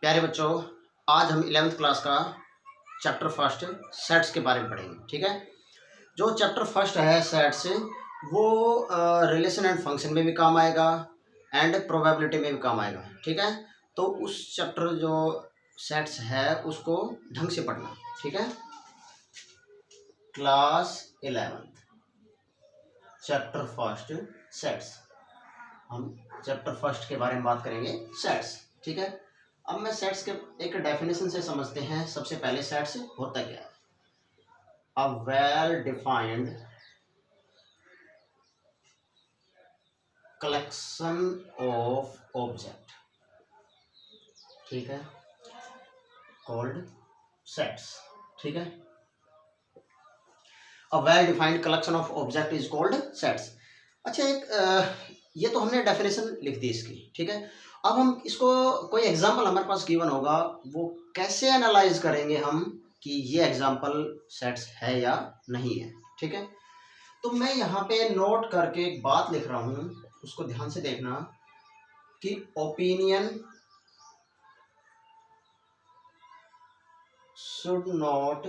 प्यारे बच्चों, आज हम 11th क्लास का चैप्टर फर्स्ट सेट्स के बारे में पढ़ेंगे। ठीक है, जो चैप्टर फर्स्ट है सेट्स, वो रिलेशन एंड फंक्शन में भी काम आएगा एंड प्रोबेबिलिटी में भी काम आएगा। ठीक है, तो उस चैप्टर जो सेट्स है उसको ढंग से पढ़ना। ठीक है, class 11th chapter first sets, हम चैप्टर फर्स्ट के बारे में बात करेंगे सेट्स। ठीक है, अब मैं सेट्स के एक डेफिनेशन से समझते हैं। सबसे पहले सेट्स होता क्या है? A well defined collection of object, ठीक है, कॉल्ड सेट्स। ठीक है, a well defined collection of object is called sets. अच्छा, ये तो हमने डेफिनेशन लिख दी इसकी। ठीक है, अब हम इसको कोई एग्जांपल हमारे पास गिवन होगा, वो कैसे एनालाइज करेंगे हम कि ये एग्जांपल सेट्स है या नहीं है। ठीक है, तो मैं यहाँ पे नोट करके एक बात लिख रहा हूँ, उसको ध्यान से देखना कि opinion should not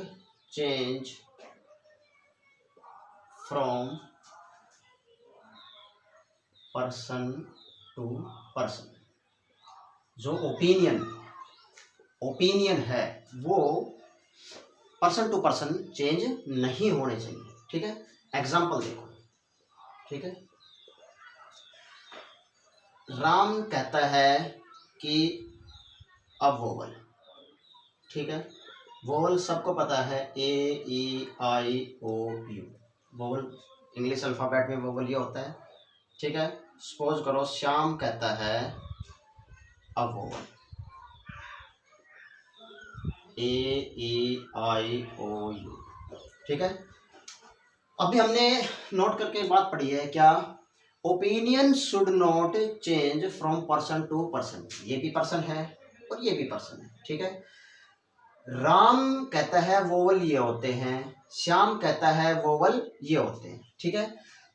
change from person to person. जो ओपिनियन है वो पर्सन टू पर्सन चेंज नहीं होने चाहिए। ठीक है, एग्जाम्पल देखो। ठीक है, राम कहता है कि अब वोवल, ठीक है, वोवल सबको पता है, ए ई आई ओ यू, वोवल इंग्लिश अल्फ़ाबेट में वोवल ये होता है। ठीक है, सपोज करो श्याम कहता है अब vowel, A E I O you. ठीक है, अभी हमने नोट करके बात पढ़ी है क्या? Opinion should not change from person to person. ये भी पर्सन है और ये भी पर्सन है। ठीक है, राम कहता है वोवल ये होते हैं, श्याम कहता है वोवल ये होते हैं। ठीक है,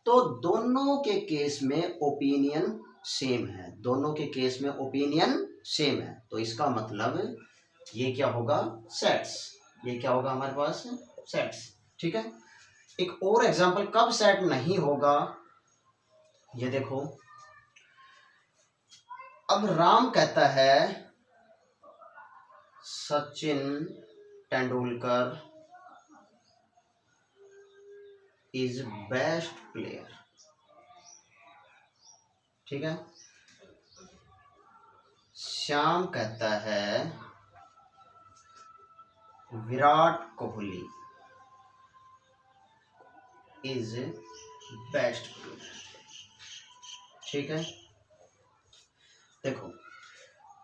तो दोनों के केस में ओपिनियन सेम है, दोनों के केस में ओपिनियन सेम है, तो इसका मतलब ये क्या होगा? सेट्स। ये क्या होगा हमारे पास? सेट्स। ठीक है, एक और एग्जांपल कब सेट नहीं होगा ये देखो। अब राम कहता है Sachin Tendulkar is best player. ठीक है, श्याम कहता है Virat Kohli is best player. ठीक है, देखो,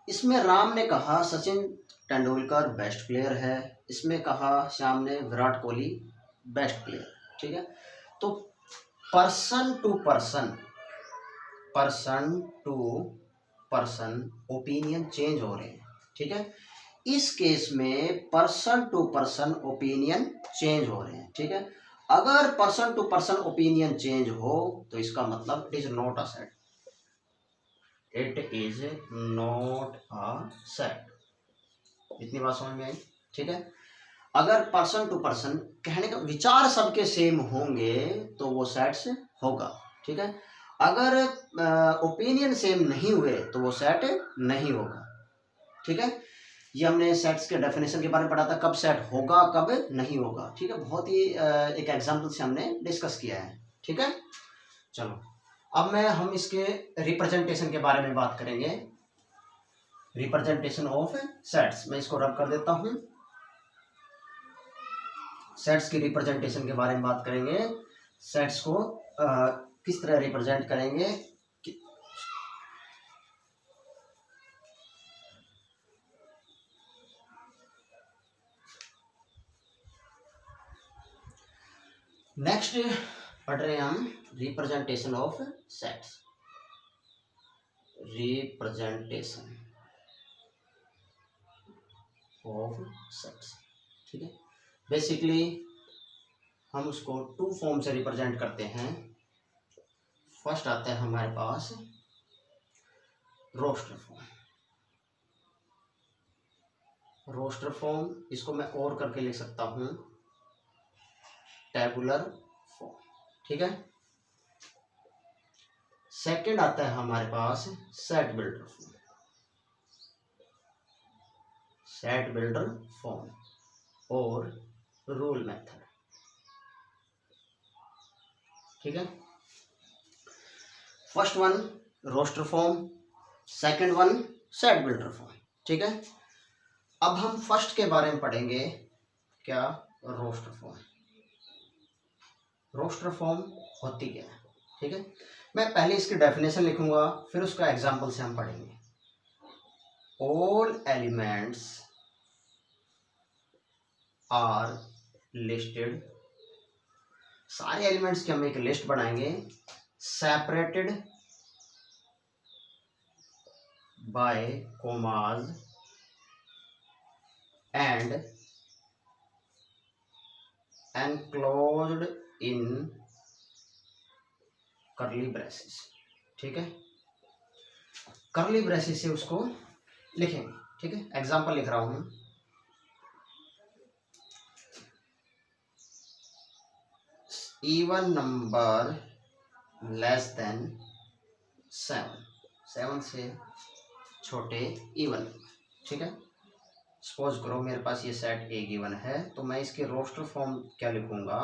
इसमें राम ने कहा सचिन तेंदुलकर बेस्ट प्लेयर है, इसमें कहा श्याम ने विराट कोहली बेस्ट प्लेयर। ठीक है, तो person to person opinion change हो रहे हैं। ठीक है, इस केस में person to person opinion change हो रहे हैं। ठीक है, अगर person to person opinion change हो तो इसका मतलब it is not a set, it is not a set. इतनी बात समझ में आई? ठीक है, अगर पर्सन टू पर्सन, कहने का विचार सबके सेम होंगे तो वो सेट्स होगा। ठीक है, अगर ओपिनियन सेम नहीं हुए तो वो सेट नहीं होगा। ठीक है, ये हमने सेट्स के डेफिनेशन के बारे में पढ़ा था, कब सेट होगा कब नहीं होगा। ठीक है, बहुत ही एक एग्जांपल से हमने डिस्कस किया है। ठीक है, चलो अब हम इसके रिप्रेजेंटेशन के बारे में बात करेंगे। रिप्रेजेंटेशन ऑफ सेट्स, मैं इसको रब कर देता हूं। सेट्स की रिप्रेजेंटेशन के बारे में बात करेंगे। सेट्स को किस तरह रिप्रेजेंट करेंगे। नेक्स्ट पढ़ रहे हैं हम representation of sets. Representation of sets, ठीक है, बेसिकली हम उसको टू फॉर्म से रिप्रेजेंट करते हैं। फर्स्ट आता है हमारे पास रोस्टर फॉर्म। रोस्टर फॉर्म, इसको मैं और करके लिख सकता हूँ टेबुलर फॉर्म, ठीक है। सेकंड आता है हमारे पास set builder form, set builder form और रूल मेथड, ठीक है। First one roster form, second one set builder form, ठीक है। अब हम फर्स्ट के बारे में पढ़ेंगे, क्या, रोस्टर फॉर्म। रोस्टर फॉर्म होती क्या है, ठीक है। मैं पहले इसकी डेफिनेशन लिखूंगा, फिर उसका एग्जांपल से हम पढ़ेंगे। ऑल एलिमेंट्स आर लिस्टेड, सारे एलिमेंट्स की हम एक लिस्ट बनाएंगे, separated by commas and enclosed in curly braces, ठीक है। करली ब्रेसेस से उसको लिखेंगे, ठीक है। एग्जांपल लिख रहा हूं, इवन नंबर लेस देन 7, 7 से छोटे इवन, ठीक है। सपोज करो मेरे पास ये सेट ए गिवन है, तो मैं इसके रोस्टर फॉर्म क्या लिखूंगा,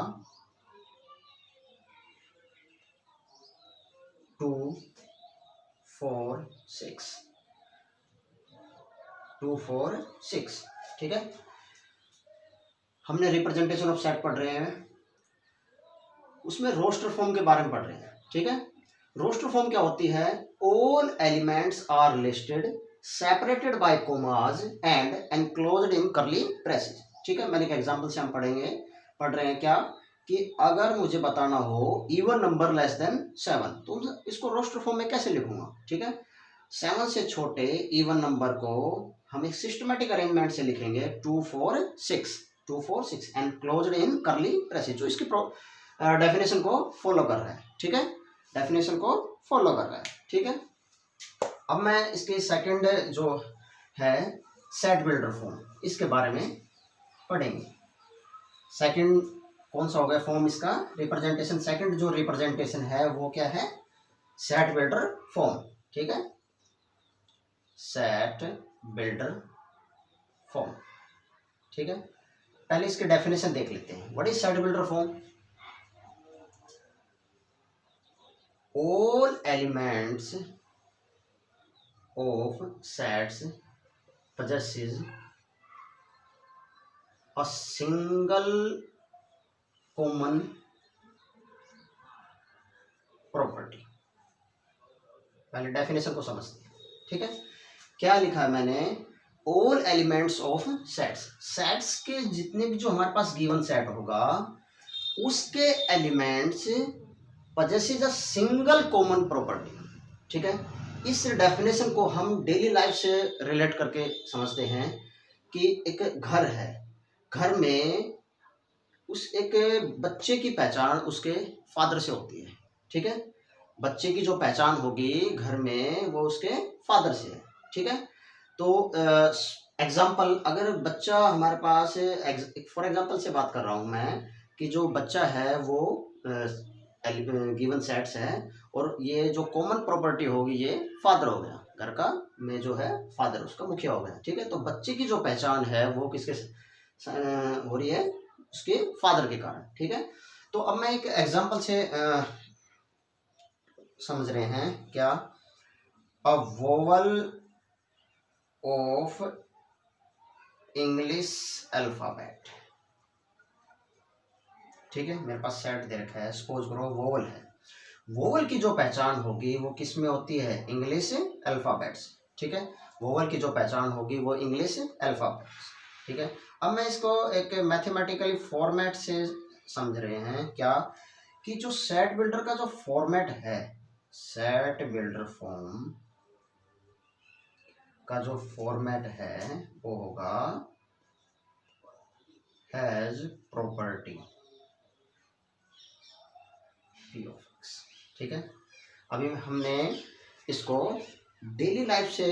2 4 6, 2 4 6, ठीक है। हमने रिप्रेजेंटेशन ऑफ सेट पढ़ रहे हैं, उसमें रोस्टर फॉर्म के बारे में पढ़ रहे हैं, ठीक है। रोस्टर फॉर्म क्या होती है, all elements are listed separated by commas and enclosed in curly braces, ठीक है। मैंने एक एग्जांपल से हम पढ़ रहे हैं क्या, कि अगर मुझे बताना हो इवन नंबर लेस देन 7, तो इसको रोस्टर फॉर्म में कैसे लिखूंगा, ठीक है। 7 से छोटे इवन नंबर को हम एक सिस्टमेटिक अरेंजमेंट से लिखेंगे, 2 4 6, 2 4 6 एनक्लोज्ड इन करली ब्रेसेस, जो इसकी डेफिनेशन को फॉलो कर रहा है, ठीक है। डेफिनेशन को फॉलो कर रहा है, ठीक है। अब मैं इसके सेकंड जो है सेट बिल्डर फॉर्म, इसके बारे में पढ़ेंगे। सेकंड कौन सा हो गया फॉर्म इसका, रिप्रेजेंटेशन। सेकंड जो रिप्रेजेंटेशन है वो क्या है, सेट बिल्डर फॉर्म, ठीक है। सेट बिल्डर फॉर्म, ठीक है। पहले इसके डेफिनेशन देख लेते हैं। What is set builder form, all elements of sets possesses a single common property। पहले डेफिनेशन को समझते हैं, ठीक है। क्या लिखा है मैंने, all elements of sets, sets के जितने भी जो हमारे पास गिवन सेट होगा उसके elements possesses a single common property, ठीक है। इस डेफिनेशन को हम डेली लाइफ से रिलेट करके समझते हैं कि एक घर है, घर में उस एक बच्चे की पहचान उसके फादर से होती है, ठीक है। बच्चे की जो पहचान होगी घर में वो उसके फादर से है, ठीक है। तो एग्जाम्पल, अगर बच्चा हमारे पास, फॉर एग्जाम्पल से बात कर रहा हूँ मैं, कि जो बच्चा है वो गिवन सेट्स है और ये जो कॉमन प्रॉपर्टी होगी ये फादर हो गया, घर का में जो है फादर उसका मुखिया हो गया, ठीक है। तो बच्चे की जो पहचान है वो किसके हो रही है, उसके फादर के कारण, ठीक है। तो अब मैं एक एग्जांपल से समझ रहे हैं क्या, अ वोवल ऑफ इंग्लिश अल्फाबेट, ठीक है। मेरे पास सेट दे रखा है, सपोज करो वोवल है, वोवल की जो पहचान होगी वो किस में होती है, इंग्लिश अल्फाबेट्स, ठीक है। वोवल की जो पहचान होगी वो इंग्लिश अल्फाबेट्स, ठीक है। अब मैं इसको एक मैथमेटिकली फॉर्मेट से समझ रहे हैं क्या, कि जो सेट बिल्डर का जो फॉर्मेट है, सेट बिल्डर फॉर्म का जो फॉर्मेट है वो होगा has property P of x, ठीक है। अभी हमने इसको डेली लाइफ से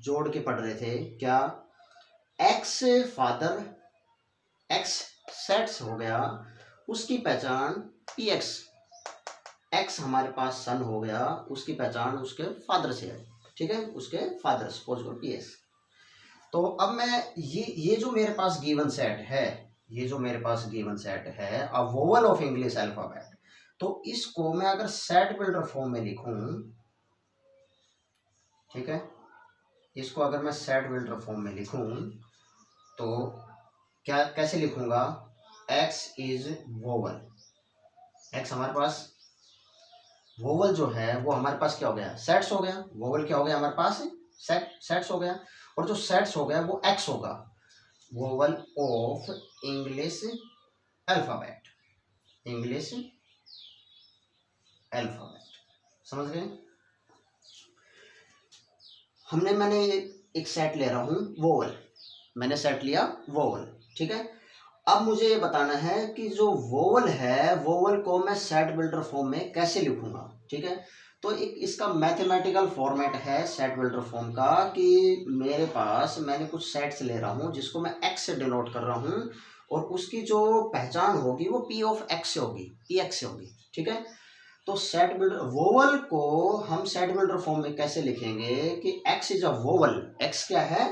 जोड़ के पढ़ रहे थे क्या, एक्स फादर, एक्स सेट्स हो गया, उसकी पहचान पी एक्स, एक्स हमारे पास सन हो गया, उसकी पहचान उसके फादर से है, ठीक है, उसके फादर, सपोज करो पी एक्स। तो अब मैं ये जो मेरे पास गिवन सेट है, ये जो मेरे पास गिवन सेट है a vowel of English alphabet, तो इसको मैं अगर सेट बिल्डर फॉर्म में लिखूं, ठीक है, इसको अगर मैं सेट बिल्डर फॉर्म में लिखूं तो क्या कैसे लिखूंगा, एक्स इज वोवल, एक्स हमारे पास वोवल जो है वो हमारे पास क्या हो गया, सेट्स हो गया, वोवल क्या हो गया हमारे पास, सेट्स हो गया, और जो सेट्स हो गया वो एक्स होगा, vowel of English alphabet, English alphabet, समझ गए। मैंने एक सेट ले रहा हूं वोवल, मैंने सेट लिया वोवल, ठीक है। अब मुझे ये बताना है कि जो वोवल है, वोवल को मैं सेट बिल्डर फॉर्म में कैसे लिखूंगा, ठीक है। तो एक इसका मैथमेटिकल फॉर्मेट है सेट बिल्डर फॉर्म का, कि मेरे पास मैंने कुछ सेट्स ले रहा हूं जिसको मैं एक्स से डिनोट कर रहा हूं, और उसकी जो पहचान होगी वो पी ऑफ एक्स से होगी, पी एक्स से होगी, ठीक है। तो सेट बिल्डर वोवल को हम सेट बिल्डर फॉर्म में कैसे लिखेंगे कि x is a vowel, x क्या है,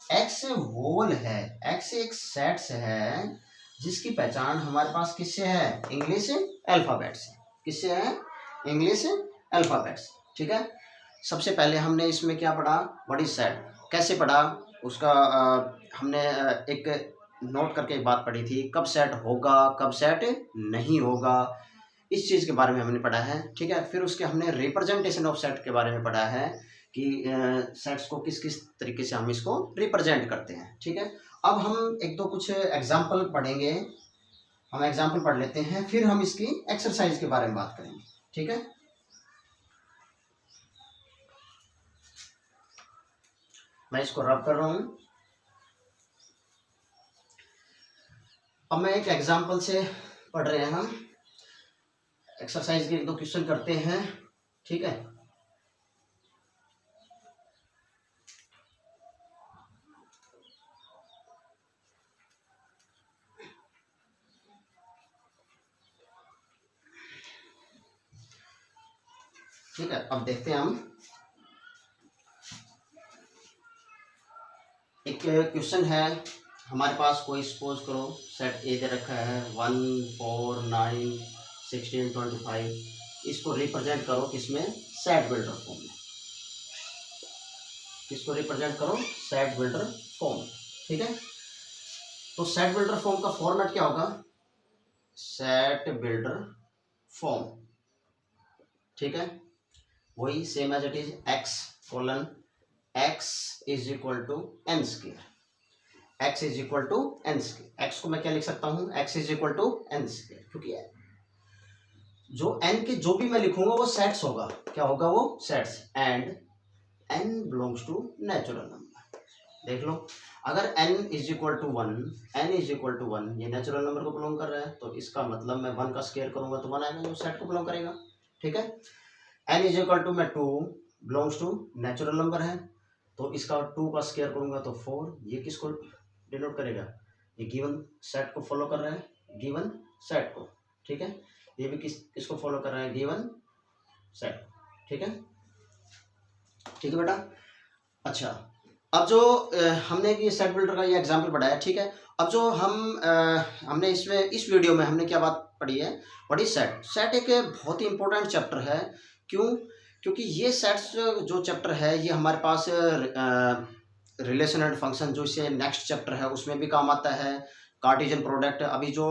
एक्स वोवल है, एक्स एक सेट्स है जिसकी पहचान हमारे पास किससे है, इंग्लिश अल्फाबेट से, किससे है, इंग्लिश अल्फाबेट से, ठीक है। सबसे पहले हमने इसमें क्या पढ़ा, व्हाट इज सेट, कैसे पढ़ा उसका हमने एक नोट करके एक बात पढ़ी थी, कब सेट होगा कब सेट नहीं होगा, इस चीज़ के बारे में हमने पढ़ा है, ठीक है। फिर उसके हमने रिप्रेजेंटेशन ऑफ सेट के बारे में पढ़ा है कि सेट्स को किस किस तरीके से हम इसको रिप्रेजेंट करते हैं, ठीक है। अब हम एक दो कुछ एग्जाम्पल पढ़ेंगे, हम एग्जाम्पल पढ़ लेते हैं, फिर हम इसकी एक्सरसाइज के बारे में बात करेंगे, ठीक है। मैं इसको रब कर रहा हूं। अब मैं एक एग्जाम्पल से पढ़ रहे हैं, हम एक्सरसाइज के एक दो क्वेश्चन करते हैं, ठीक है। ठीक है, अब देखते हैं हम, एक क्वेश्चन है हमारे पास, कोई सपोज करो सेट ए दे रखा है 1 4 9 16 25, इसको रिप्रेजेंट करो किसमें, सेट बिल्डर फॉर्म में, किसको रिप्रेजेंट करो, सेट बिल्डर फॉर्म, ठीक है। तो सेट बिल्डर फॉर्म का फॉर्मेट क्या होगा, सेट बिल्डर फॉर्म, ठीक है, वही same as it is x colon x is equal to n square, x is equal to n square, x को मैं क्या लिख सकता हूं, x is equal to n square, क्योंकि जो एन के जो भी मैं लिखूंगा वो सेट्स होगा, क्या होगा वो sets, and n belongs to natural number, देख लो, अगर n is equal to 1, n is equal to 1, ये नेचुरल नंबर को बिलोंग कर रहा है, तो इसका मतलब मैं 1 का स्क्वायर करूंगा तो 1 आएगा जो सेट को बिलोंग करेगा, ठीक है। n इज इक्वल टू मैं 2 बिलोंग्स टू नेचुरल नंबर है, तो इसका 2 का स्क्वायर करूंगा तो 4, ये किसको डिनोट करेगा, ये गिवन सेट को फॉलो कर रहा है, गिवन सेट को, ठीक है। ये भी किसको फॉलो कर रहा है, गिवन सेट, ठीक है, ठीक है बेटा। अच्छा, अब जो हमने ये सेट बिल्डर का ये एग्जांपल पढ़ा है, ठीक है। अब जो हमने इसमें इस वीडियो में हमने क्या बात पढ़ी है, व्हाट इज सेट, सेट एक बहुत ही इंपॉर्टेंट चैप्टर है, क्यों, क्योंकि ये सेट्स जो चैप्टर है ये हमारे पास रिलेशन एंड फंक्शन जो इससे नेक्स्ट चैप्टर है उसमें भी काम आता है, कार्टेशियन प्रोडक्ट, अभी जो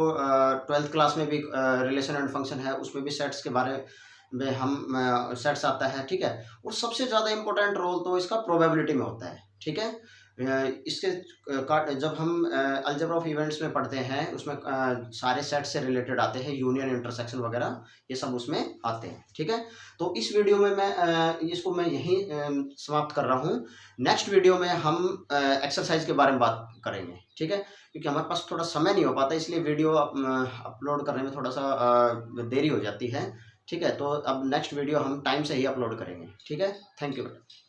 12th क्लास में भी रिलेशन एंड फंक्शन है उसमें भी सेट्स के बारे में हम सेट्स आता है, ठीक है। और सबसे ज़्यादा इम्पोर्टेंट रोल तो इसका प्रोबेबिलिटी में होता है, ठीक है। इसके जब हम अलजेब्रा ऑफ इवेंट्स में पढ़ते हैं उसमें सारे सेट से रिलेटेड आते हैं, यूनियन इंटरसेक्शन वगैरह ये सब उसमें आते हैं, ठीक है। तो इस वीडियो में मैं इसको मैं यहीं समाप्त कर रहा हूँ, नेक्स्ट वीडियो में हम एक्सरसाइज के बारे में बात करेंगे, ठीक है, क्योंकि हमारे पास थोड़ा समय नहीं हो पाता इसलिए वीडियो अपलोड करने में थोड़ा सा देरी हो जाती है, ठीक है। तो अब नेक्स्ट वीडियो हम टाइम से ही अपलोड करेंगे, ठीक है। थैंक यू बेटा।